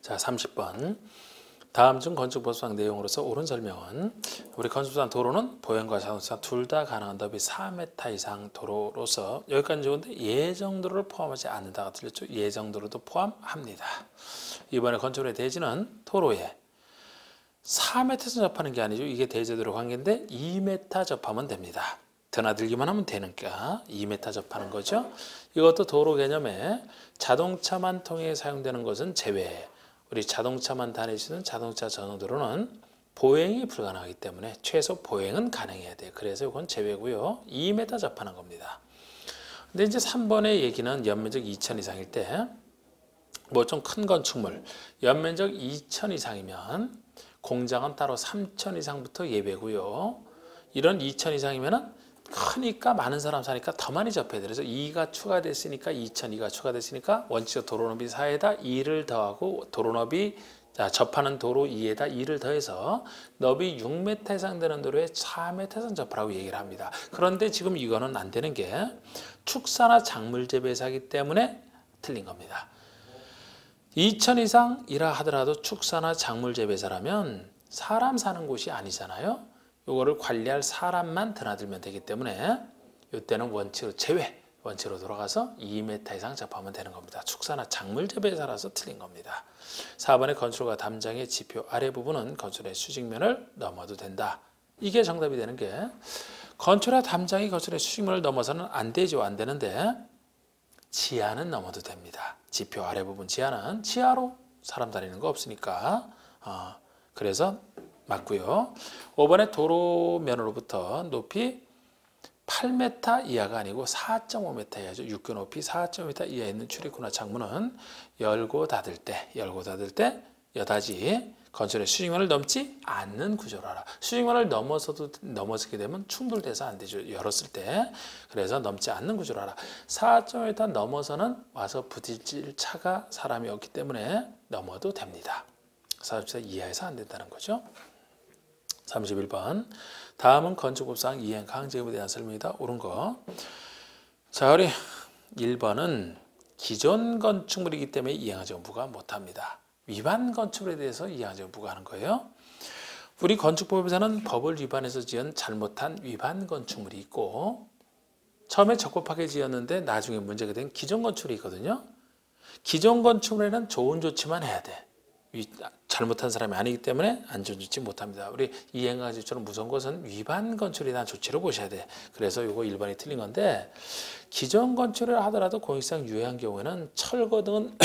자, 30번. 다음 중 건축법상 내용으로서 옳은 설명은 우리 건축법상 도로는 보행과 자동차 둘 다 가능한 너비 4m 이상 도로로서 여기까지 좋은데 예정도로를 포함하지 않는다가 틀렸죠. 예정도로도 포함합니다. 이번에 건축물의 대지는 도로에 4m에서 접하는 게 아니죠. 이게 대지도로 관계인데 2m 접하면 됩니다. 드나들기만 하면 되니까 2m 접하는 거죠. 이것도 도로 개념에 자동차만 통해 사용되는 것은 제외. 우리 자동차만 다니시는 자동차 전용도로는 보행이 불가능하기 때문에 최소 보행은 가능해야 돼요. 그래서 이건 제외고요. 2m 접하는 겁니다. 근데 이제 3번의 얘기는 연면적 2,000 이상일 때 뭐 좀 큰 건축물 연면적 2,000 이상이면 공장은 따로 3,000 이상부터 예외고요. 이런 2,000 이상이면은 크니까 많은 사람 사니까 더 많이 접해야 돼요. 그래서 2가 추가됐으니까 2,002가 추가됐으니까 원칙적 도로너비 4에다 2를 더하고 도로너비 접하는 도로 2에다 2를 더해서 너비 6m 이상 되는 도로에 4m 이상 접하라고 얘기를 합니다. 그런데 지금 이거는 안 되는 게 축사나 작물 재배사이기 때문에 틀린 겁니다. 2,000 이상이라 하더라도 축사나 작물 재배사라면 사람 사는 곳이 아니잖아요. 이거를 관리할 사람만 드나들면 되기 때문에 이때는 원칙으로 제외, 원칙으로 돌아가서 2m 이상 접하면 되는 겁니다. 축사나 작물 재배사라서 틀린 겁니다. 4번의 건축과 담장의 지표 아래 부분은 건축의 수직면을 넘어도 된다. 이게 정답이 되는 게 건축과 담장이 건축의 수직면을 넘어서는 안 되죠. 안 되는데 지하는 넘어도 됩니다. 지표 아래 부분 지하는 지하로 사람 다니는 거 없으니까 그래서 맞고요. 5번의 도로면으로부터 높이 8m 이하가 아니고 4.5m 이하죠. 육교 높이 4.5m 이하에 있는 출입구나 창문은 열고 닫을 때 여다지 건축의 수직면을 넘지 않는 구조로 하라. 수직면을 넘어서게 되면 충돌돼서 안 되죠. 열었을 때. 그래서 넘지 않는 구조로 하라. 4.5m 넘어서는 와서 부딪힐 차가 사람이 없기 때문에 넘어도 됩니다. 4.5m 이하에서 안 된다는 거죠. 31번. 다음은 건축법상 이행 강제금에 대한 설명이다. 옳은 거. 자, 우리 1번은 기존 건축물이기 때문에 이행하정부가 못합니다. 위반 건축물에 대해서 이행하정부가 하는 거예요. 우리 건축법에서는 법을 위반해서 지은 잘못한 위반 건축물이 있고 처음에 적법하게 지었는데 나중에 문제가 된 기존 건축물이 있거든요. 기존 건축물에는 좋은 조치만 해야 돼. 잘못한 사람이 아니기 때문에 안전조치 못합니다. 우리 이행강제처럼 무서운 것은 위반 건축에 대한 조치로 보셔야 돼. 그래서 이거 1번이 틀린 건데 기존 건축을 하더라도 공익상 유해한 경우에는 철거 등은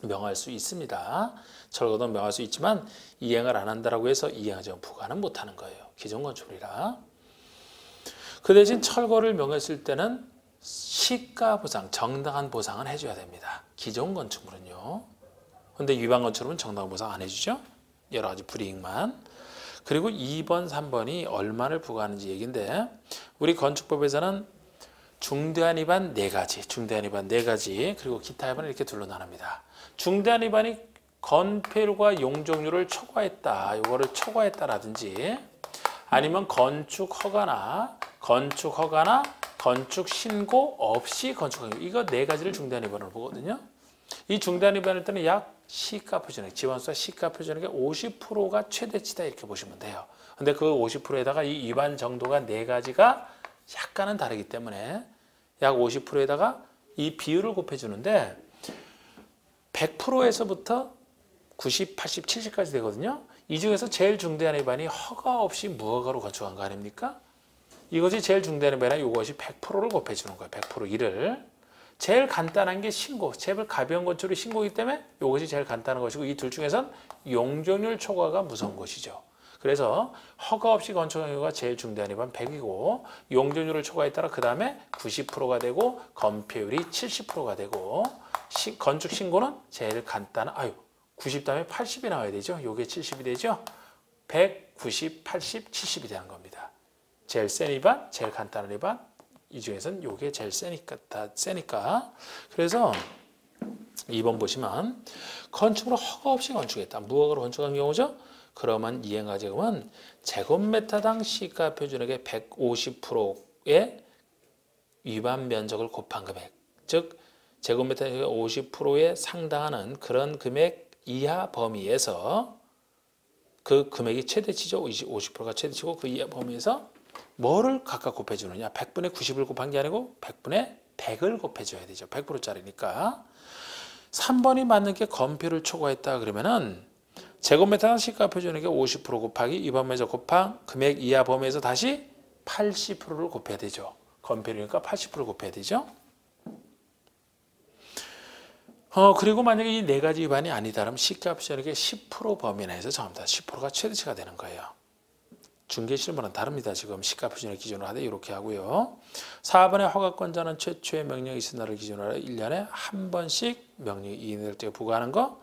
명할 수 있습니다. 철거 등은 명할 수 있지만 이행을 안 한다고 해서 이행하지 부과는 못하는 거예요. 기존 건축물이라. 그 대신 철거를 명했을 때는 시가 보상, 정당한 보상은 해줘야 됩니다. 기존 건축물은요. 근데 위반 건축물은 정당한 보상 안 해주죠. 여러 가지 불이익만. 그리고 2번, 3번이 얼마를 부과하는지 얘기인데 우리 건축법에서는 중대한 위반 4가지, 중대한 위반 4가지, 그리고 기타 위반을 이렇게 둘로 나눕니다. 중대한 위반이 건폐율과 용적률을 초과했다. 이거를 초과했다라든지 아니면 건축 허가나 건축 신고 없이 건축한 이거 4가지를 중대한 위반으로 보거든요. 이 중대한 위반일 때는 약 시가 표준액, 지원수와 시가 표준액의 50%가 최대치다 이렇게 보시면 돼요. 근데 그 50%에다가 이 위반 정도가 4가지가 약간은 다르기 때문에 약 50%에다가 이 비율을 곱해주는데 100%에서부터 90, 80, 70까지 되거든요. 이 중에서 제일 중대한 위반이 허가 없이 무허가로 건축한 거 아닙니까? 이것이 제일 중대한 위반이라 이것이 100%를 곱해주는 거예요. 100% 1을. 제일 간단한 게 신고, 제일 가벼운 건축이 신고이기 때문에 이것이 제일 간단한 것이고 이 둘 중에선 용적률 초과가 무서운 것이죠. 그래서 허가 없이 건축한 경우가 제일 중대한 위반 100이고 용적률을 초과했다라 그 다음에 90%가 되고 건폐율이 70%가 되고 건축 신고는 제일 간단한 90 다음에 80이 나와야 되죠. 요게 70이 되죠. 100, 90, 80, 70이 되는 겁니다. 제일 센 위반, 제일 간단한 위반 이 중에서는 요게 제일 세니까 그래서 2번 보시면 건축으로 허가 없이 건축했다. 무허가로 건축한 경우죠. 그러면 이행가액은 제곱미터당 시가 표준액의 150%의 위반 면적을 곱한 금액, 즉 제곱미터의 50%에 상당하는 그런 금액 이하 범위에서 그 금액이 최대치죠. 50%가 최대치고 그 이하 범위에서 뭐를 각각 곱해주느냐. 100분의 90을 곱한 게 아니고 100분의 100을 곱해줘야 되죠. 100%짜리니까. 3번이 맞는 게 건표를 초과했다 그러면은 제곱미터 시값 해주는 게 50% 곱하기 이 범위에서 곱한 금액 이하 범위에서 다시 80%를 곱해야 되죠. 건표니까 80%를 곱해야 되죠. 그리고 만약에 이 네 가지 위반이 아니다 그러면 시값 해주는 게 10% 범위 내에서 정합니다. 10%가 최대치가 되는 거예요. 중개 실무는 다릅니다. 지금 시가 표준을 기준으로 하되 이렇게 하고요. 4번의 허가권자는 최초의 명령이 있은 날을 기준으로 하여 1년에 한 번씩 명령이 이행될 때 부과하는 거.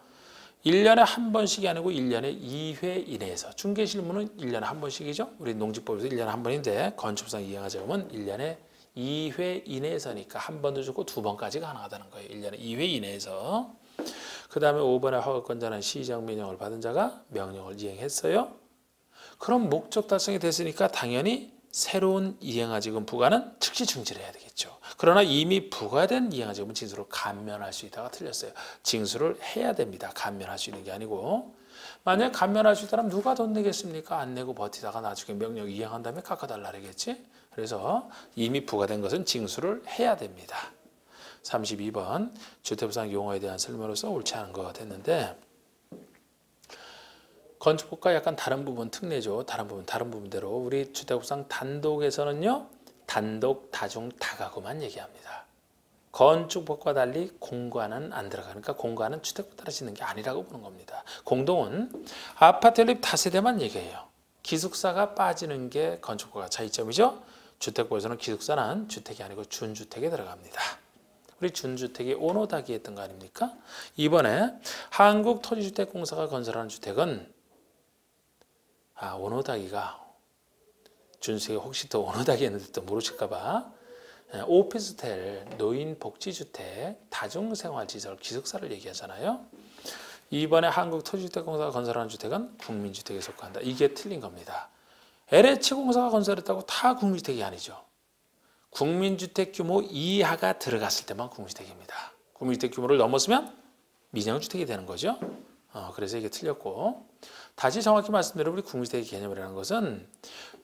1년에 한 번씩이 아니고 1년에 2회 이내에서. 중개 실무는 1년에 한 번씩이죠. 우리 농지법에서 1년에 한 번인데 건축상 이행하자면 1년에 2회 이내에서니까 한 번도 좋고 두 번까지 가능하다는 거예요. 1년에 2회 이내에서. 그 다음에 5번의 허가권자는 시정 명령을 받은 자가 명령을 이행했어요. 그럼 목적 달성이 됐으니까 당연히 새로운 이행하지금 부과는 즉시 중지를 해야 되겠죠. 그러나 이미 부과된 이행하지금은 징수를 감면할 수 있다가 틀렸어요. 징수를 해야 됩니다. 감면할 수 있는 게 아니고. 만약 감면할 수 있다면 누가 돈 내겠습니까? 안 내고 버티다가 나중에 명령 이행한 다음에 깎아달라겠지. 그래서 이미 부과된 것은 징수를 해야 됩니다. 32번 주택부상 용어에 대한 설명으로서 옳지 않은 거 됐는데 건축법과 약간 다른 부분 특례죠. 다른 부분대로 우리 주택법상 단독에서는요. 단독, 다중, 다가구만 얘기합니다. 건축법과 달리 공관은 안 들어가니까 공관은 주택법 따라 짓는 게 아니라고 보는 겁니다. 공동은 아파트 연립 다세대만 얘기해요. 기숙사가 빠지는 게 건축법과 차이점이죠. 주택법에서는 기숙사는 주택이 아니고 준주택에 들어갑니다. 우리 준주택이 오노다기 했던 거 아닙니까? 이번에 한국토지주택공사가 건설하는 주택은 오노다기가 준수가 혹시 또 오노다기 했는데 또 모르실까봐 오피스텔, 노인복지주택, 다중생활시설, 기숙사를 얘기하잖아요. 이번에 한국토지주택공사가 건설하는 주택은 국민주택에 속한다. 이게 틀린 겁니다. LH공사가 건설했다고 다 국민주택이 아니죠. 국민주택 규모 이하가 들어갔을 때만 국민주택입니다. 국민주택 규모를 넘었으면 민영주택이 되는 거죠. 그래서 이게 틀렸고 다시 정확히 말씀드리면 우리 국민주택의 개념이라는 것은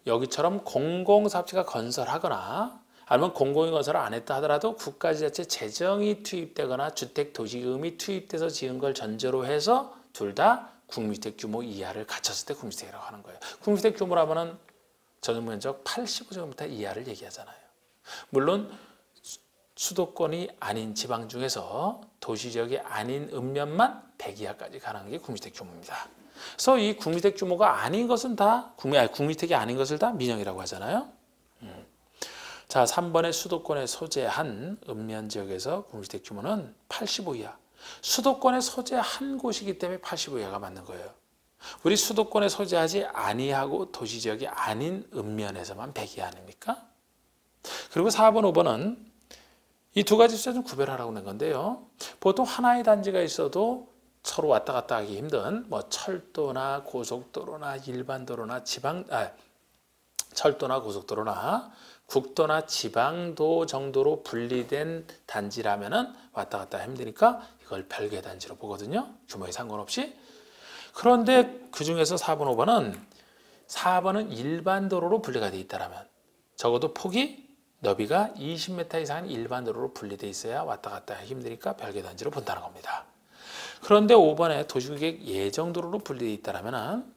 여기처럼 공공사업체가 건설하거나 아니면 공공이 건설을 안 했다 하더라도 국가지자체 재정이 투입되거나 주택도시금이 투입돼서 지은 걸 전제로 해서 둘 다 국민주택 규모 이하를 갖췄을 때 국민주택이라고 하는 거예요. 국민주택 규모라면 전용면적 85제곱미터 이하를 얘기하잖아요. 물론 수도권이 아닌 지방 중에서 도시지역이 아닌 읍면만 100 이하까지 가능한 게 국민주택 규모입니다. 그래서 이 국민주택 규모가 아닌 것은 다 국민주택이 아닌 것을 다 민영이라고 하잖아요. 자, 3번의 수도권에 소재한 읍면지역에서 국민주택 규모는 85 이하. 수도권에 소재한 곳이기 때문에 85 이하가 맞는 거예요. 우리 수도권에 소재하지 아니하고 도시지역이 아닌 읍면에서만 100 이하 아닙니까? 그리고 4번, 5번은 이 두 가지 숫자 좀 구별하라고 낸 건데요. 보통 하나의 단지가 있어도 서로 왔다 갔다 하기 힘든 철도나 고속도로나 일반도로나 철도나 고속도로나 국도나 지방도 정도로 분리된 단지라면은 왔다 갔다 힘드니까 이걸 별개 단지로 보거든요. 규모에 상관없이. 그런데 그 중에서 4번, 5번은 일반 도로로 분리가 돼 있다라면 적어도 폭이 너비가 20m 이상은 일반 도로로 분리돼 있어야 왔다 갔다 하기 힘드니까 별개 단지로 본다는 겁니다. 그런데 5번에 도시계획 예정도로로 분리돼 있다라면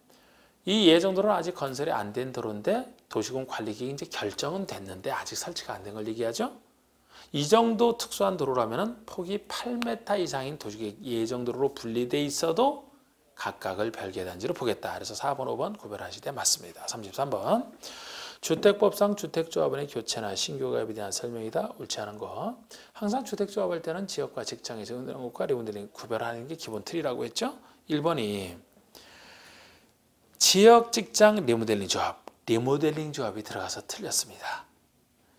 이 예정도로는 아직 건설이 안 된 도로인데 도시군 관리계획이 이제 결정은 됐는데 아직 설치가 안 된 걸 얘기하죠. 이 정도 특수한 도로라면 폭이 8m 이상인 도시계획 예정도로로 분리돼 있어도 각각을 별개 단지로 보겠다. 그래서 4번, 5번 구별하실 때 맞습니다. 33번. 주택법상 주택조합원의 교체나 신규가입에 대한 설명이다. 옳지 않은 거. 항상 주택조합할 때는 지역과 직장에서 흔드는 것과 리모델링 구별하는 게 기본 틀이라고 했죠. 1번이 지역, 직장, 리모델링 조합이 들어가서 틀렸습니다.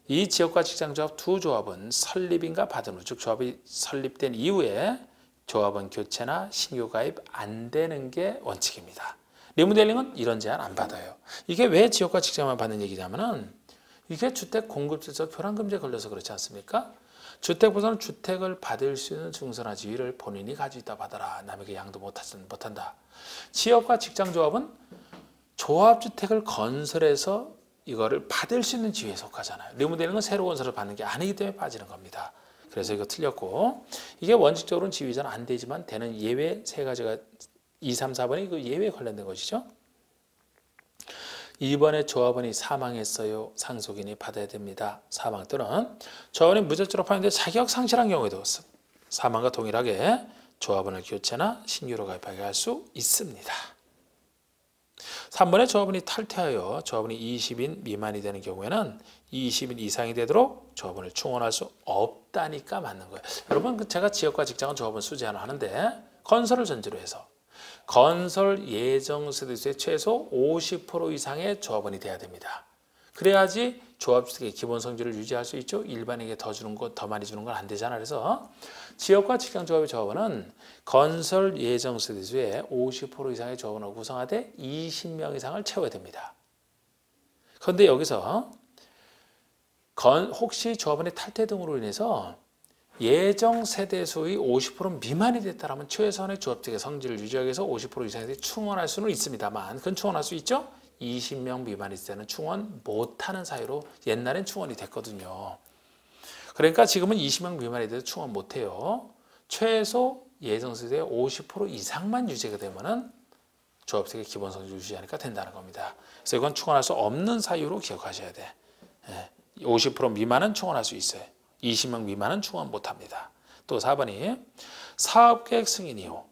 이 지역과 직장 조합 두 조합은 설립인가 받은 후, 즉 조합이 설립된 이후에 조합원 교체나 신규 가입 안 되는 게 원칙입니다. 리모델링은 이런 제한 안 받아요. 이게 왜 지역과 직장만 받는 얘기냐면은 이게 주택 공급 질서 교란 금지에 걸려서 그렇지 않습니까? 주택보상은 주택을 받을 수 있는 증서나 지위를 본인이 가지고 있다 받아라. 남에게 양도 못한다. 지역과 직장조합은 조합주택을 건설해서 이거를 받을 수 있는 지위에 속하잖아요. 리모델링은 새로 건설을 받는 게 아니기 때문에 빠지는 겁니다. 그래서 이거 틀렸고, 이게 원칙적으로는 지위자는 안 되지만 되는 예외 세 가지가 2, 3, 4번이 그 예외에 관련된 것이죠. 2번에 조합원이 사망했어요. 상속인이 받아야 됩니다. 사망 또는 조합원이 무죄죄로 판단돼 자격 상실한 경우에도 사망과 동일하게 조합원을 교체나 신규로 가입하게 할 수 있습니다. 3번에 조합원이 탈퇴하여 조합원이 20인 미만이 되는 경우에는 20인 이상이 되도록 조합원을 충원할 수 없다니까 맞는 거예요. 여러분, 제가 지역과 직장은 조합원 수재하는 하는데 건설을 전제로 해서 건설 예정 세대수의 최소 50% 이상의 조합원이 돼야 됩니다. 그래야지 조합주택의 기본 성질을 유지할 수 있죠. 일반에게 더 주는 것, 더 많이 주는 건 안 되잖아. 그래서 지역과 직장조합의 조합원은 건설 예정 세대수의 50% 이상의 조합원을 구성하되 20명 이상을 채워야 됩니다. 그런데 여기서 혹시 조합원의 탈퇴 등으로 인해서 예정 세대수의 50% 미만이 됐다면 최소한의 조합주택의 성질을 유지하기 위해서 50% 이상에 충원할 수는 있습니다만, 그건 충원할 수 있죠? 20명 미만일 때는 충원 못하는 사유로 옛날엔 충원이 됐거든요. 그러니까 지금은 20명 미만이 돼도 충원 못해요. 최소 예정 세대의 50% 이상만 유지가 되면은 조합주택의 기본 성질 유지하니까 된다는 겁니다. 그래서 이건 충원할 수 없는 사유로 기억하셔야 돼. 50% 미만은 충원할 수 있어요. 20명 미만은 충원 못합니다. 또 4번이 사업계획 승인 이후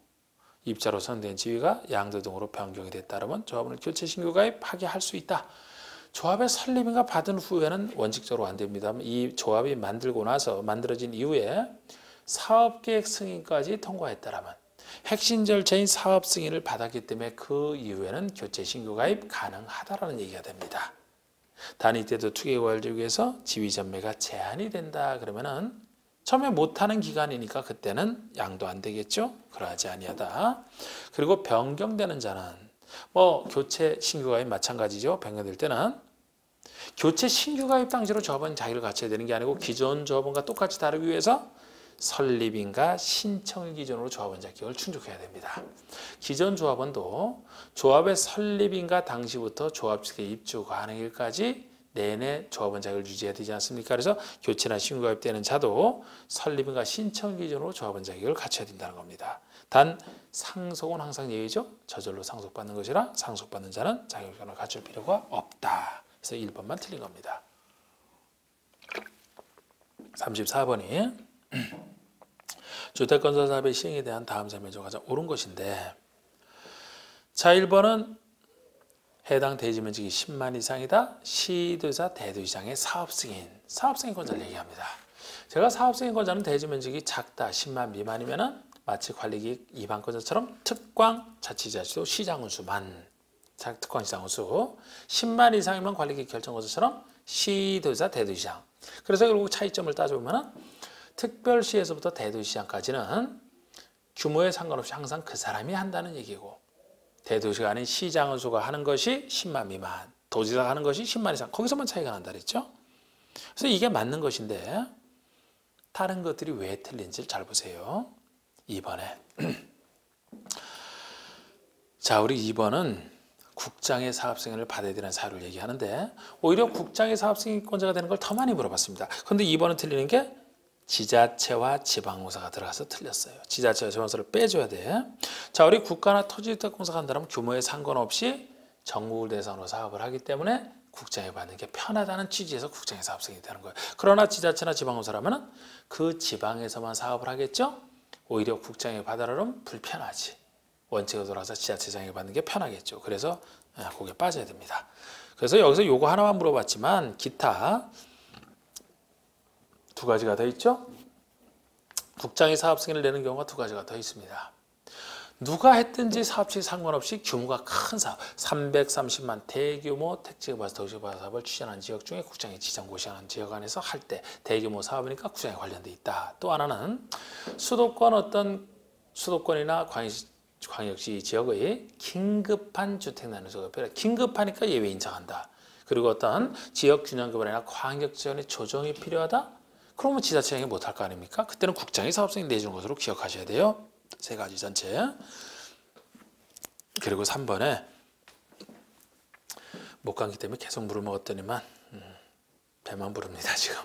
입자로 선된 지위가 양도 등으로 변경이 됐다면 조합원을 교체 신규 가입하게 할 수 있다. 조합의 설립인가 받은 후에는 원칙적으로 안 됩니다. 이 조합이 만들어진 이후에 사업계획 승인까지 통과했다면 핵심 절차인 사업 승인을 받았기 때문에 그 이후에는 교체 신규 가입 가능하다라는 얘기가 됩니다. 단 이때도 투기과열을 위해서 지위 전매가 제한이 된다 그러면은 처음에 못하는 기간이니까 그때는 양도 안 되겠죠. 그러하지 아니하다. 그리고 변경되는 자는 교체 신규 가입 마찬가지죠. 변경될 때는 교체 신규 가입 당시로 조합원 자격을 갖춰야 되는 게 아니고 기존 조합원과 똑같이 다루기 위해서 설립인가 신청일 기준으로 조합원 자격을 충족해야 됩니다. 기존 조합원도 조합의 설립인가 당시부터 조합주택에 입주 가능일까지 내내 조합원 자격을 유지해야 되지 않습니까? 그래서 교체나 신규 가입되는 자도 설립인가 신청 기준으로 조합원 자격을 갖춰야 된다는 겁니다. 단 상속은 항상 예외죠. 저절로 상속받는 것이라 상속받는 자는 자격을 갖출 필요가 없다. 그래서 1번만 틀린 겁니다. 34번이 주택건설사업의 시행에 대한 다음 설명 중 가장 옳은 것인데, 자 1번은 해당 대지면적이 10만 이상이다. 시도자 대도시장의 사업승인권자를 얘기합니다. 제가 사업승인권자는 대지면적이 작다 10만 미만이면은 마치 관리기획 이반권자처럼 특광 자치자치도 시장운수만 특광 시장운수 10만 이상이면 관리기획 결정권자처럼 시도자 대도시장. 그래서 결국 차이점을 따져보면은 특별시에서부터 대도시장까지는 규모에 상관없이 항상 그 사람이 한다는 얘기고, 대도시가 아닌 시장은수가 하는 것이 10만 미만, 도지사가 하는 것이 10만 이상, 거기서만 차이가 난다 그랬죠. 그래서 이게 맞는 것인데 다른 것들이 왜 틀린지를 잘 보세요. 2번에 자, 우리 2번은 국장의 사업승인을 받아야 되는 사유를 얘기하는데 오히려 국장의 사업승인권자가 되는 걸 더 많이 물어봤습니다. 그런데 2번은 틀리는 게 지자체와 지방공사가 들어가서 틀렸어요. 지자체와 지방공사를 빼줘야 돼. 자, 우리 국가나 토지주택공사가 한다면 규모에 상관없이 전국을 대상으로 사업을 하기 때문에 국장이 받는 게 편하다는 취지에서 국장의 사업승인이 되는 거예요. 그러나 지자체나 지방공사라면 그 지방에서만 사업을 하겠죠. 오히려 국장이 받으려면 불편하지. 원칙으로 돌아서 지자체장이 받는 게 편하겠죠. 그래서 거기에 빠져야 됩니다. 그래서 여기서 요거 하나만 물어봤지만 기타 두 가지가 더 있죠. 국장이 사업승인을 내는 경우가 두 가지가 더 있습니다. 누가 했든지 사업체 상관없이 규모가 큰 사업, 330만 대규모 택지개발 도시개발 사업을 추진하는 지역 중에 국장이 지정고시하는 지역 안에서 할 때 대규모 사업이니까 국장에 관련돼 있다. 또 하나는 수도권이나 광역시 지역의 긴급한 주택 나누소가 필요해. 긴급하니까 예외 인정한다. 그리고 어떤 지역 균형 개발이나 광역 지원의 조정이 필요하다. 그러면 지자체장이 못할 거 아닙니까? 그때는 국장이 사업승인 내주는 것으로 기억하셔야 돼요. 세 가지 전체. 그리고 3번에 못 감기 때문에 계속 물을 먹었더니만 배만 부릅니다 지금.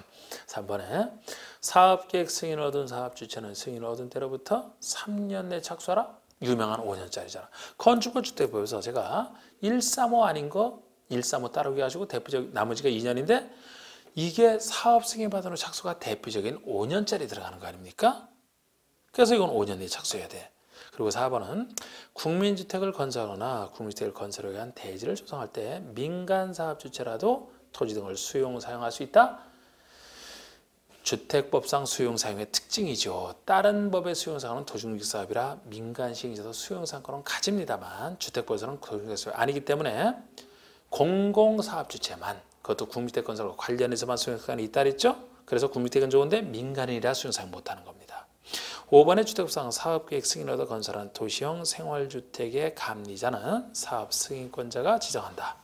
3번에 사업계획 승인을 얻은 사업주체는 승인을 얻은 때로부터 3년 내 착수하라. 유명한 5년짜리잖아. 건축주택법에서 제가 135 아닌 거 135 따르기 가지고 대표적 나머지가 2년인데 이게 사업 승인 받은 후 착수가 대표적인 5년짜리 들어가는 거 아닙니까? 그래서 이건 5년 내에 착수해야 돼. 그리고 4번은 국민주택을 건설하거나 국민주택을 건설하기 위한 대지를 조성할 때 민간사업주체라도 토지 등을 수용 사용할 수 있다. 주택법상 수용 사용의 특징이죠. 다른 법의 수용 사용은 도중직 사업이라 민간 시행자도 수용 사용권은 가집니다만 주택법에서는 도중직 사업이 아니기 때문에 공공사업주체만 그것도 국민주택 건설과 관련해서만 수용 사용이 있다 그랬죠. 그래서 국민주택은 좋은데 민간인이라 수용 사용 못하는 겁니다. 5번의 주택법상 사업계획 승인을 얻어 건설한 도시형 생활주택의 감리자는 사업 승인권자가 지정한다.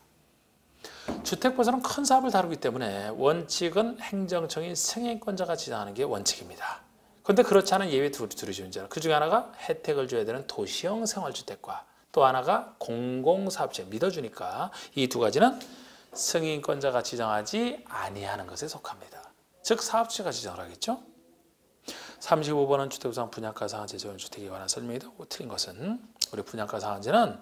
주택법에서는 큰 사업을 다루기 때문에 원칙은 행정청인 승인권자가 지정하는 게 원칙입니다. 그런데 그렇지 않은 예외 둘이 존재하는 그 중에 하나가 혜택을 줘야 되는 도시형 생활주택과 또 하나가 공공사업체 믿어주니까 이 두 가지는 승인권자가 지정하지 아니하는 것에 속합니다. 즉 사업주체가 지정을 하겠죠. 35번은 주택법상 분양가 상한제 적용 주택에 관한 설명이다. 틀린 것은 우리 분양가 상한제는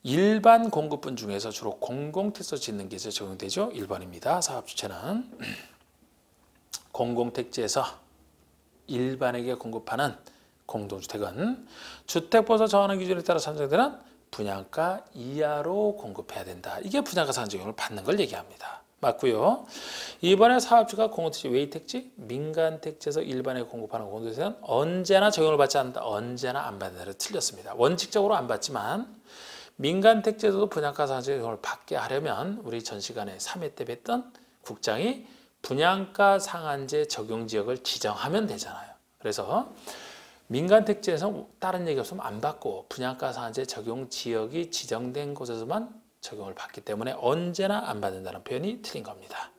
일반 공급분 중에서 주로 공공택지에서 짓는 게 적용되죠. 1번입니다. 사업주체는 공공택지에서 일반에게 공급하는 공동주택은 주택법에서 정하는 기준에 따라 산정되는 분양가 이하로 공급해야 된다. 이게 분양가 상한제 적용을 받는 걸 얘기합니다. 맞고요. 이번에 사업주가 공공택지, 외의택지, 민간택지에서 일반에 공급하는 공동주택은 언제나 적용을 받지 않는다. 언제나 안 받는다. 틀렸습니다. 원칙적으로 안 받지만 민간택지에서도 분양가 상한제 적용을 받게 하려면 우리 전 시간에 3회 때 뵀던 국장이 분양가 상한제 적용 지역을 지정하면 되잖아요. 그래서 민간택지에서 다른 얘기 없으면 안 받고 분양가 상한제 적용 지역이 지정된 곳에서만 적용을 받기 때문에 언제나 안 받는다는 표현이 틀린 겁니다.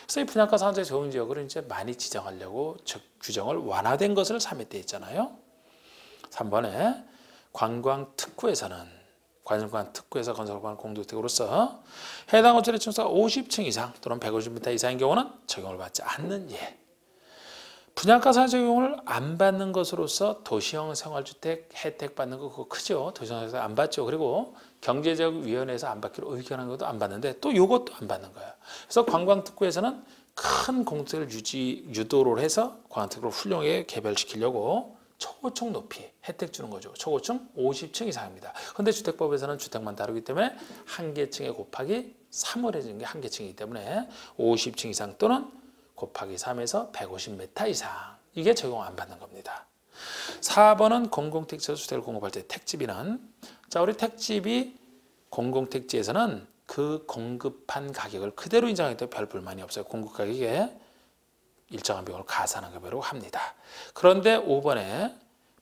그래서 이 분양가 상한제 적용 지역을 이제 많이 지정하려고 규정을 완화된 것을 3회 때 했잖아요. 3번에 관광특구에서는 관광특구에서 건설하는 공동주택으로서 해당 건축의 층수가 50층 이상 또는 150m 이상인 경우는 적용을 받지 않는 예. 분양가 상한제 적용을 안 받는 것으로서 도시형 생활주택 혜택 받는 거 그거 크죠. 도시형 생활주택 안 받죠. 그리고 경제적위원회에서 안 받기로 의견한 것도 안 받는데 또 이것도 안 받는 거예요. 그래서 관광특구에서는 큰 공동주택을 유도를 해서 관광특구를 훌륭하게 개발시키려고 초고층 높이 혜택 주는 거죠. 초고층 50층 이상입니다. 그런데 주택법에서는 주택만 다루기 때문에 한 개층에 곱하기 3을 해주는 게 한 개층이기 때문에 50층 이상 또는 곱하기 3에서 150m 이상 이게 적용 안 받는 겁니다. 4번은 공공택지에서 주택을 공급할 때 택지비는 자 우리 택지비 공공택지에서는 그 공급한 가격을 그대로 인정하기 때문에 별 불만이 없어요. 공급 가격에 일정한 비용을 가산한 급여로 합니다. 그런데 5번에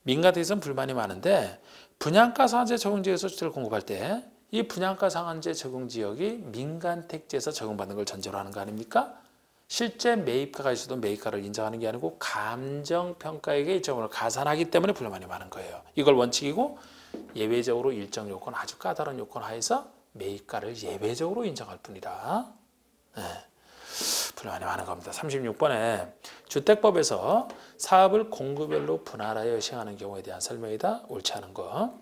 민간택지에서는 불만이 많은데 분양가 상한제 적용지역에서 주택을 공급할 때 이 분양가 상한제 적용지역이 민간택지에서 적용받는 걸 전제로 하는 거 아닙니까? 실제 매입가가 있어도 매입가를 인정하는 게 아니고 감정평가액의 일정을 가산하기 때문에 불만이 많은 거예요. 이걸 원칙이고 예외적으로 일정 요건 아주 까다로운 요건 하에서 매입가를 예외적으로 인정할 뿐이다. 네. 불만이 많은 겁니다. 36번에 주택법에서 사업을 공구별로 분할하여 시행하는 경우에 대한 설명이다. 옳지 않은 거.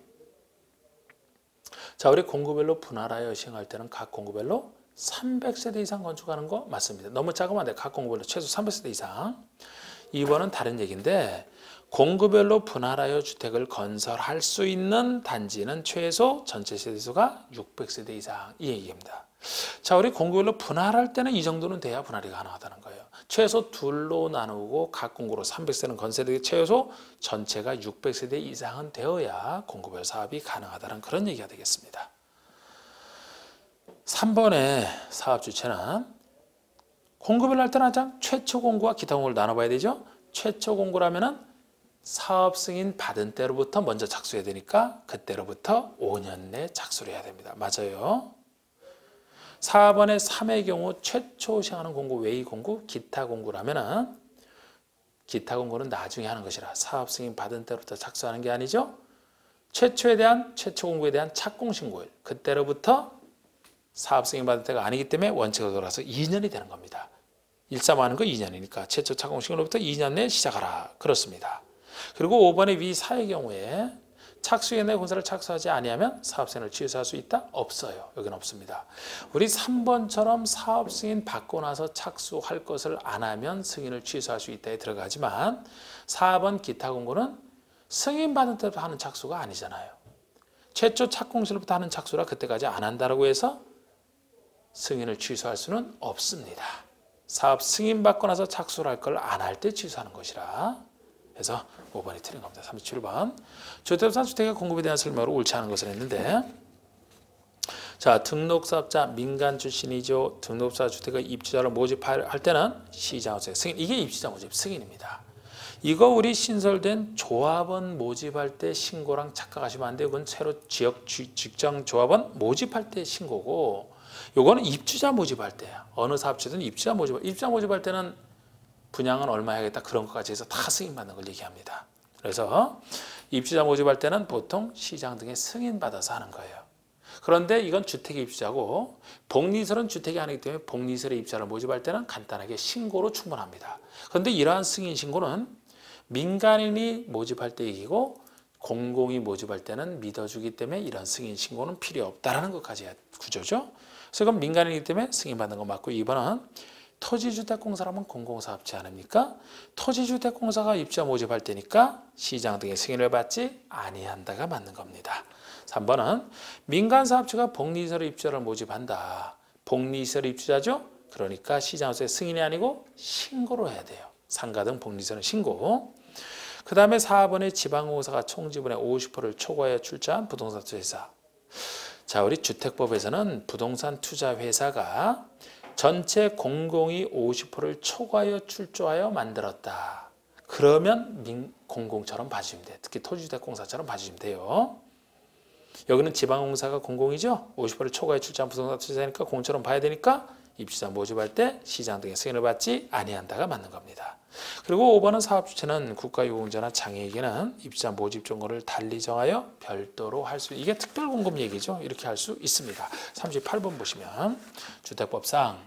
자, 우리 공구별로 분할하여 시행할 때는 각 공구별로 300세대 이상 건축하는 거 맞습니다. 너무 작으면 안 돼. 각 공구별로 최소 300세대 이상. 2번은 다른 얘기인데 공구별로 분할하여 주택을 건설할 수 있는 단지는 최소 전체 세대수가 600세대 이상 이 얘기입니다. 자, 우리 공구별로 분할할 때는 이 정도는 돼야 분할이 가능하다는 거예요. 최소 둘로 나누고 각 공구로 300세는 건설되기 최소 전체가 600세대 이상은 되어야 공구별 사업이 가능하다는 그런 얘기가 되겠습니다. 3번의 사업 주체는 공구별로 할 때는 항상 최초 공구와 기타 공구를 나눠봐야 되죠. 최초 공구라면은 사업 승인 받은 때로부터 먼저 착수해야 되니까 그때로부터 5년 내 착수를 해야 됩니다. 맞아요. 4번의 3의 경우 최초 시행하는 공고 외의 공고 기타 공고라면은 기타 공고는 나중에 하는 것이라 사업 승인 받은 때부터 착수하는 게 아니죠. 최초 공고에 대한 착공 신고일 그때로부터 사업 승인 받은 때가 아니기 때문에 원칙으로 돌아서 2년이 되는 겁니다. 1.3하는 거 2년이니까 최초 착공 신고로부터 2년 내에 시작하라. 그렇습니다. 그리고 5번의 위 사의 경우에 착수에 내 공사를 착수하지 아니하면 사업 승인을 취소할 수 있다? 없어요. 여기는 없습니다. 우리 3번처럼 사업 승인 받고 나서 착수할 것을 안 하면 승인을 취소할 수 있다에 들어가지만 4번 기타 공고는 승인 받은 때부터 하는 착수가 아니잖아요. 최초 착공시로부터 하는 착수라 그때까지 안 한다고 해서 승인을 취소할 수는 없습니다. 사업 승인 받고 나서 착수를 할 걸 안 할 때 취소하는 것이라. 그래서 5번이 틀린 겁니다. 37번. 주택부산 주택의 공급에 대한 설명으로 옳지 않은 것을 했는데 자, 등록사업자 민간 출신이죠. 등록사 주택의 입주자를 모집할 때는 시장으로서의 승인. 이게 입주자 모집 승인입니다. 이거 우리 신설된 조합원 모집할 때 신고랑 착각하시면 안 돼요. 그건 새로 지역 직장 조합원 모집할 때 신고고 요거는 입주자 모집할 때야. 어느 사업체든 입주자 모집할 때는 분양은 얼마 해야겠다 그런 것까지 해서 다 승인받는 걸 얘기합니다. 그래서 입주자 모집할 때는 보통 시장 등에 승인받아서 하는 거예요. 그런데 이건 주택의 입주자고 복리설은 주택이 아니기 때문에 복리설의 입주자를 모집할 때는 간단하게 신고로 충분합니다. 그런데 이러한 승인 신고는 민간인이 모집할 때 얘기고 공공이 모집할 때는 믿어주기 때문에 이런 승인 신고는 필요 없다라는 것까지 구조죠. 그래서 이건 민간인이기 때문에 승인받는 거 맞고 2번은 토지주택공사라면 공공사업체 아닙니까? 토지주택공사가 입주자 모집할 때니까 시장 등의 승인을 받지 아니한다가 맞는 겁니다. 3번은 민간사업체가 복리시설 입주자를 모집한다. 복리시설 입주자죠? 그러니까 시장으로서의 승인이 아니고 신고로 해야 돼요. 상가 등 복리시설은 신고. 그 다음에 4번의 지방공사가 총지분의 50%를 초과하여 출자한 부동산 투자회사. 자, 우리 주택법에서는 부동산 투자회사가 전체 공공이 50%를 초과하여 출조하여 만들었다. 그러면 공공처럼 봐주시면 돼요. 특히 토지주택공사처럼 봐주시면 돼요. 여기는 지방공사가 공공이죠. 50%를 초과하여 출자한 부동산 투자니까 공처럼 봐야 되니까 입주자 모집할 때 시장 등의 승인을 받지 아니한다가 맞는 겁니다. 그리고 5번은 사업주체는 국가유공자나 장애에게는 입주자 모집 정보를 달리 정하여 별도로 할 수 이게 특별공급 얘기죠. 이렇게 할 수 있습니다. 38번 보시면 주택법상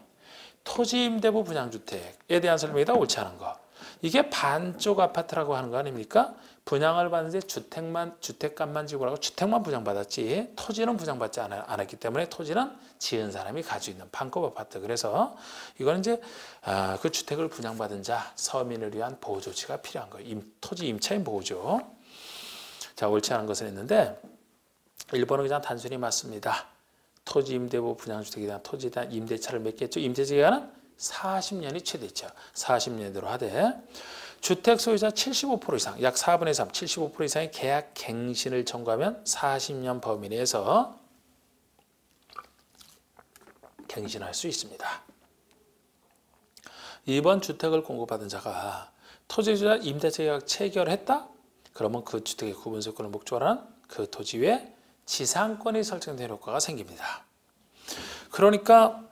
토지임대부 분양주택에 대한 설명이다 옳지 않은 거. 이게 반쪽 아파트라고 하는 거 아닙니까? 분양을 받는데 주택값만 지고 하고 주택만 분양받았지 토지는 분양받지 않았기 때문에 토지는 지은 사람이 가지고 있는 반급 아파트. 그래서 이거는 이제 그 주택을 분양받은 자 서민을 위한 보호 조치가 필요한 거예요. 토지 임차인 보호죠. 자, 옳지 않은 것을 했는데 1번은 그냥 단순히 맞습니다. 토지 임대부 분양주택에 대한 토지에 대한 임대차를 맺겠죠. 임대 기간은 40년이 최대죠. 40년대로 하되 주택 소유자 75% 이상, 약 4분의 3, 75% 이상의 계약 갱신을 청구하면 40년 범위 내에서 갱신할 수 있습니다. 2번 주택을 공급받은 자가 토지주자 임대차 계약 체결했다? 그러면 그 주택의 구분소유권을 목적으로 하는 그 토지 위에 지상권이 설정된 효과가 생깁니다. 그러니까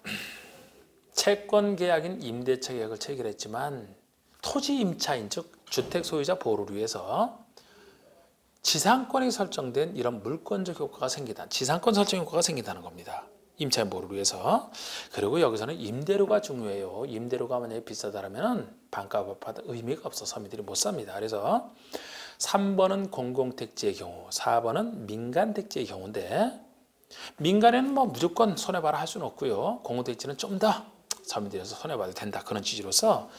채권 계약인 임대차 계약을 체결했지만 토지 임차인 즉 주택 소유자 보호를 위해서 지상권이 설정된 이런 물권적 효과가 생기다. 지상권 설정 효과가 생긴다는 겁니다. 임차인 보호를 위해서. 그리고 여기서는 임대료가 중요해요. 임대료가 만약에 비싸다면 반값 아파트 의미가 없어 서민들이 못 삽니다. 그래서 3번은 공공택지의 경우, 4번은 민간택지의 경우인데 민간에는 뭐 무조건 손해봐라 할 수는 없고요. 공공택지는 좀 더 서민들에서 손해봐도 된다. 그런 취지로서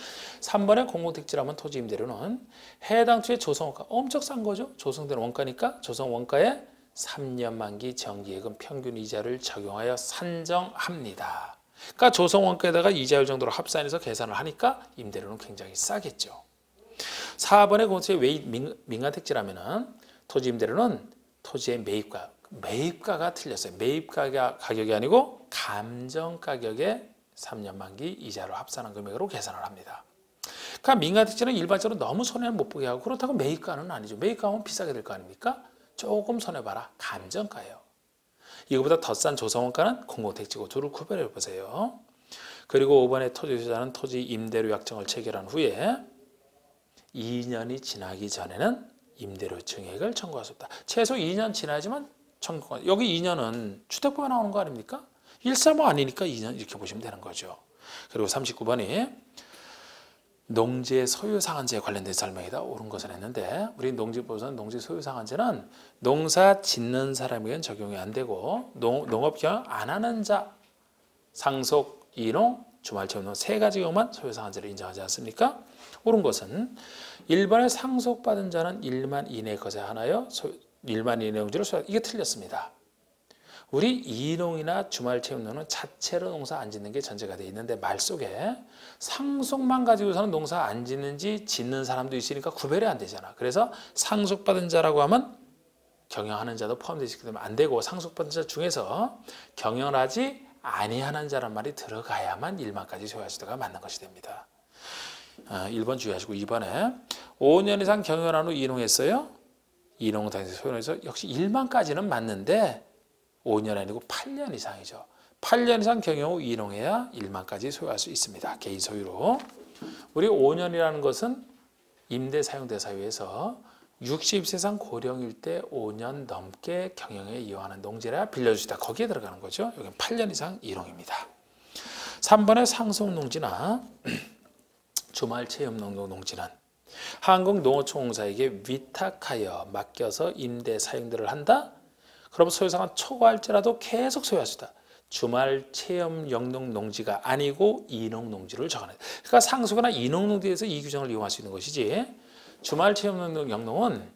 3번의 공공택지라면 토지 임대료는 해당 투의 조성원가 엄청 싼 거죠. 조성된 원가니까 조성 원가에 3년 만기 정기예금 평균 이자를 적용하여 산정합니다. 그러니까 조성 원가에다가 이자율 정도로 합산해서 계산을 하니까 임대료는 굉장히 싸겠죠. 4번의 공공택지 민간택지라면은 토지 임대료는 토지의 매입가가 틀렸어요. 매입가 가격이 아니고 감정 가격에 3년 만기 이자로 합산한 금액으로 계산을 합니다. 그러니까 민간택지는 일반적으로 너무 손해를 못 보게 하고 그렇다고 매입가는 아니죠. 매입가하면 비싸게 될 거 아닙니까? 조금 손해봐라. 감정가예요. 이거보다 더 싼 조성원가는 공공택지고 둘을 구별해 보세요. 그리고 5번에 토지 소유자는 토지 임대료 약정을 체결한 후에 2년이 지나기 전에는 임대료 증액을 청구할 수 없다. 최소 2년 지나야지만 청구가. 여기 2년은 주택법에 나오는 거 아닙니까? 135 아니니까 2년 이렇게 보시면 되는 거죠. 그리고 39번이 농지의 소유상한제에 관련된 설명이다. 옳은 것을 했는데 우리 농지법에서는 농지 소유상한제는 농사 짓는 사람에게는 적용이 안 되고 농업 경영 안 하는 자, 상속, 이농, 주말체험 세 가지 경우만 소유상한제를 인정하지 않습니까? 옳은 것은 1번에 상속받은 자는 1만 이내 것에 하나여 1만 이내 농지를 소유. 이게 틀렸습니다. 우리 이농이나 주말체험농은 자체로 농사 안 짓는 게 전제가 되어 있는데 말 속에 상속만 가지고서는 농사 안 짓는지 짓는 사람도 있으니까 구별이 안 되잖아. 그래서 상속받은 자라고 하면 경영하는 자도 포함되기 때문에 안 되고 상속받은 자 중에서 경영하지 아니하는 자란 말이 들어가야만 1만까지 소유할 수가 맞는 것이 됩니다. 1번 주의하시고 2번에 5년 이상 경영한 후 이농했어요. 이농 당시 소유해서 역시 1만까지는 맞는데 5년 아니고 8년 이상이죠. 8년 이상 경영 후 이농해야 1만까지 소유할 수 있습니다. 개인 소유로. 우리 5년이라는 것은 임대 사용대 사유에서 60세상 고령일 때 5년 넘게 경영에 이용하는 농지라 빌려줄 수 있다. 거기에 들어가는 거죠. 여기는 8년 이상 이농입니다. 3번의 상속농지나 주말체험농지는 한국농어총공사에게 위탁하여 맡겨서 임대 사용들을 한다. 그럼 소유상은 초과할지라도 계속 소유할 수 있다. 주말체험 영농농지가 아니고 이농농지를 적어내. 그러니까 상속이나 이농농지에서 이 규정을 이용할 수 있는 것이지. 주말체험 영농은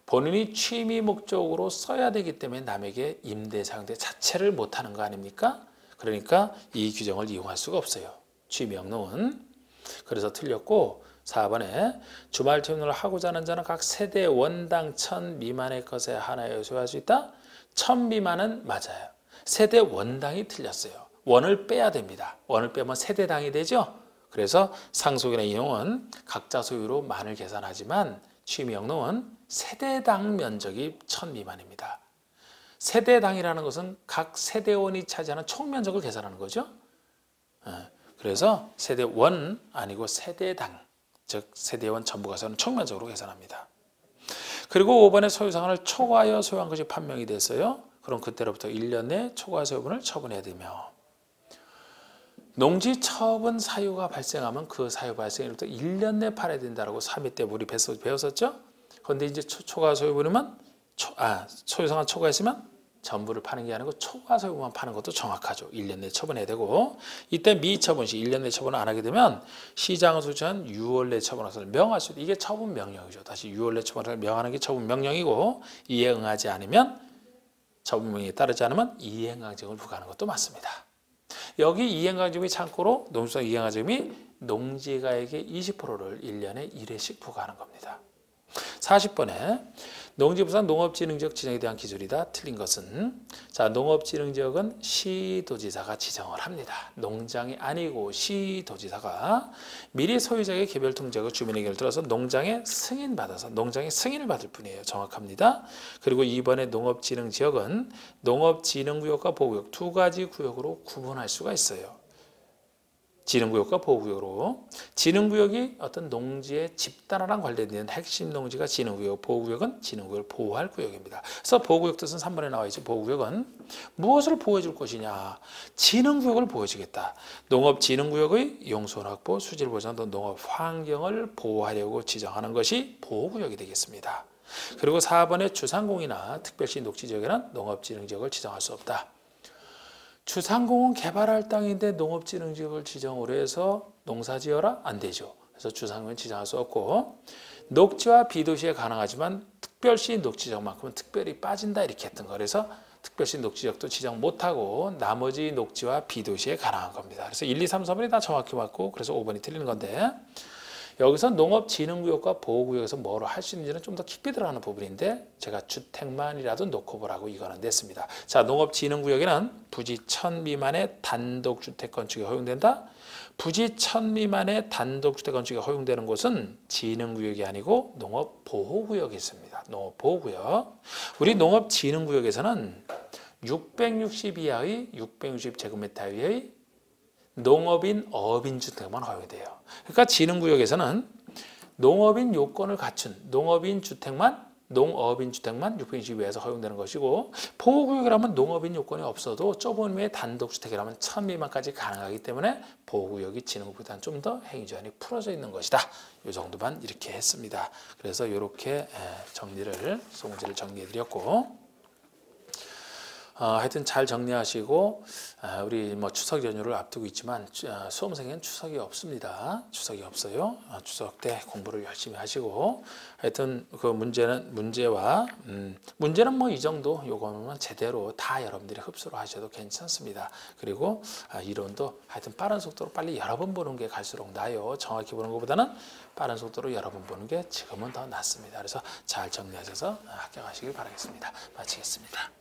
본인이 취미 목적으로 써야 되기 때문에 남에게 임대 사용대 자체를 못하는 거 아닙니까? 그러니까 이 규정을 이용할 수가 없어요. 취미 영농은. 그래서 틀렸고 4번에 주말체험을 하고자 하는 자는 각 세대 원당 1000 미만의 것에 하나에 소유할 수 있다. 1000 미만은 맞아요. 세대 원당이 틀렸어요. 원을 빼야 됩니다. 원을 빼면 세대당이 되죠. 그래서 상속이나 이용은 각자 소유로 만을 계산하지만 취미 영농은 세대당 면적이 1000 미만입니다. 세대당이라는 것은 각 세대원이 차지하는 총 면적을 계산하는 거죠. 그래서 세대원 아니고 세대당, 즉 세대원 전부가 서는 총 면적으로 계산합니다. 그리고 5번에 소유상한을 초과하여 소유한 것이 판명이 됐어요. 그럼 그때로부터 1년 내에 초과 소유분을 처분해야 되며 농지 처분 사유가 발생하면 그 사유 발생일부터 1년 내에 팔아야 된다고 3회 때 우리 배웠었죠. 그런데 이제 초과 소유분이면 소유상한 초과했으면 전부를 파는 게 아니고 초과 소유분만 파는 것도 정확하죠. 1년 내에 처분해야 되고 이때 미처분 시 1년 내에 처분을 안 하게 되면 시장을 소지한 6월 내에 처분을 명할 수 있다. 이게 처분 명령이죠. 다시 6월 내에 처분을 명하는 게 처분 명령이고 이에 응하지 않으면 처분 명령에 따르지 않으면 이행강제금을 부과하는 것도 맞습니다. 여기 이행강제금이 참고로 농지상 이행강제금이 농지가에게 20%를 1년에 1회씩 부과하는 겁니다. 40번에 농지부산 농업진흥지역 지정에 대한 기술이다. 틀린 것은 자 농업진흥지역은 시도지사가 지정을 합니다. 농장이 아니고 시도지사가 미리 소유자에게 개별 통제하고 주민 의견을 들어서 농장에 승인받아서 농장의 승인을 받을 뿐이에요. 정확합니다. 그리고 2번의 농업진흥지역은 농업진흥구역과 보호구역 두 가지 구역으로 구분할 수가 있어요. 진흥구역과 보호구역으로 진흥구역이 어떤 농지의 집단화랑 관련된 핵심 농지가 진흥구역, 보호구역은 진흥구역을 보호할 구역입니다. 그래서 보호구역 뜻은 3번에 나와 있죠. 보호구역은 무엇을 보호해 줄 것이냐. 진흥구역을 보호해주겠다. 농업진흥구역의 용손 확보, 수질 보장 등 농업 환경을 보호하려고 지정하는 것이 보호구역이 되겠습니다. 그리고 4번의 주상공이나 특별시 녹지지역에는 농업진흥지역을 지정할 수 없다. 주상공은 개발할 땅인데 농업진흥지역을 지정으로 해서 농사지어라? 안 되죠. 그래서 주상공은 지정할 수 없고 녹지와 비도시에 가능하지만 특별시 녹지지역만큼은 특별히 빠진다 이렇게 했던 거. 그래서 특별시 녹지지역도 지정 못하고 나머지 녹지와 비도시에 가능한 겁니다. 그래서 1, 2, 3, 4번이 다 정확히 맞고 그래서 5번이 틀리는 건데 여기서 농업진흥구역과 보호구역에서 뭐를 할 수 있는지는 좀 더 깊이 들어가는 부분인데 제가 주택만이라도 놓고 보라고 이거는 냈습니다. 자, 농업진흥구역에는 부지 1000 미만의 단독주택 건축이 허용된다. 부지 1000 미만의 단독주택 건축이 허용되는 곳은 진흥구역이 아니고 농업보호구역이 있습니다. 농업보호구역. 우리 농업진흥구역에서는 660 이하의 660제곱미터 이하의 농업인 어업인 주택만 허용이 돼요. 그러니까 진흥구역에서는 농업인 요건을 갖춘 농업인 주택만 660 이하에서 허용되는 것이고, 보호구역이라면 농업인 요건이 없어도 좁은 의미의 단독주택이라면 1000 미만까지 가능하기 때문에 보호구역이 진흥구역보다는 좀 더 행위제한이 풀어져 있는 것이다. 이 정도만 이렇게 했습니다. 그래서 이렇게 소문지를 정리해드렸고, 하여튼 잘 정리하시고, 우리 뭐 추석 연휴를 앞두고 있지만 수험생에는 추석이 없습니다. 추석이 없어요. 추석 때 공부를 열심히 하시고, 하여튼 그 문제는 뭐 이 정도 요거는 제대로 다 여러분들이 흡수를 하셔도 괜찮습니다. 그리고 이론도 하여튼 빠른 속도로 빨리 여러 번 보는 게 갈수록 나아요. 정확히 보는 것보다는 빠른 속도로 여러 번 보는 게 지금은 더 낫습니다. 그래서 잘 정리하셔서 합격하시길 바라겠습니다. 마치겠습니다.